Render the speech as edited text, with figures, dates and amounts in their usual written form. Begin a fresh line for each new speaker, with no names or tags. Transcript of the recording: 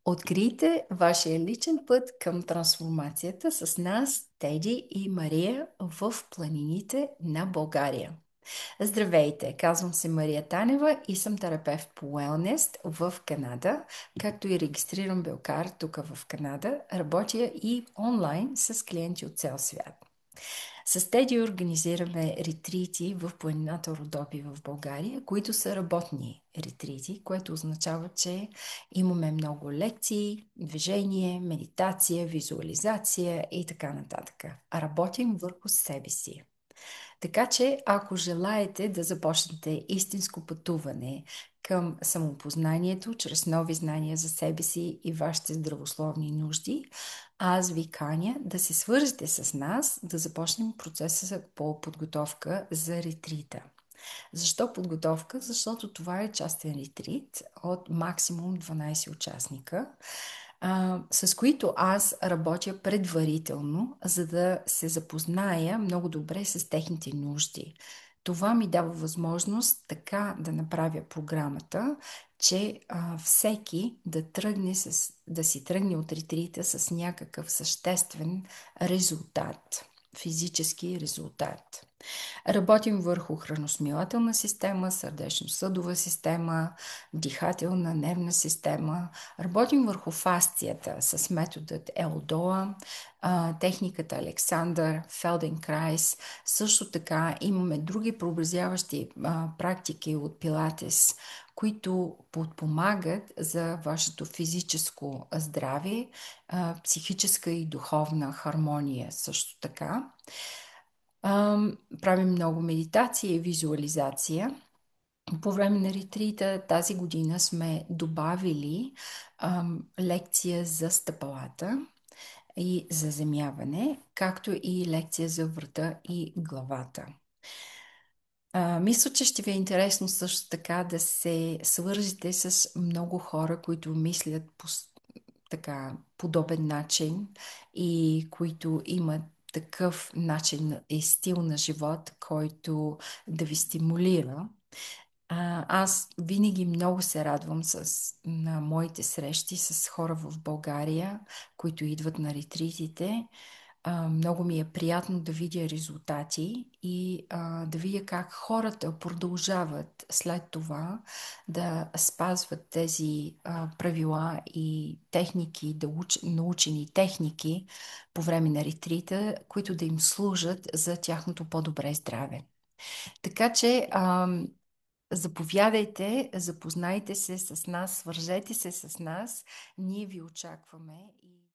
Открийте вашия личен път към трансформацията с нас, Теди и Мария в планините на България. Здравейте, казвам се Мария Танева и съм терапевт по Wellness в Канада, както и регистриран белкар тук в Канада. Работя и онлайн с клиенти от цял свят. С Теди организираме ретрити в планината Родопи в България, които са работни ретрити, което означава, че имаме много лекции, движение, медитация, визуализация и така нататък. А работим върху себе си. Така че, ако желаете да започнете истинско пътуване към самопознанието, чрез нови знания за себе си и вашите здравословни нужди, аз ви каня да се свържете с нас, да започнем процеса по подготовка за ретрита. Защо подготовка? Защото това е частен ретрит от максимум 12 участника, с които аз работя предварително, за да се запозная много добре с техните нужди. Това ми дава възможност така да направя програмата, че всеки да си тръгне от ретрита с някакъв съществен резултат, физически резултат. Работим върху храносмилателна система, сърдечно-съдова система, дихателна, нервна система. Работим върху фасцията с методът Елдоа, техниката Александър, Фелденкрайс. Също така имаме други преобразяващи практики от Пилатес, които подпомагат за вашето физическо здраве, психическа и духовна хармония също така. Правим много медитация и визуализация. По време на ретрита тази година сме добавили лекция за стъпалата и заземяване, както и лекция за врата и главата. Мисля, че ще ви е интересно също така да се свържете с много хора, които мислят по така подобен начин и които имат такъв начин и стил на живот, който да ви стимулира. Аз винаги много се радвам на моите срещи с хора в България, които идват на ретритите. Много ми е приятно да видя резултати и да видя как хората продължават след това да спазват тези правила и техники, научени техники по време на ретрита, които да им служат за тяхното по-добре здраве. Така че заповядайте, запознайте се с нас, свържете се с нас. Ние ви очакваме.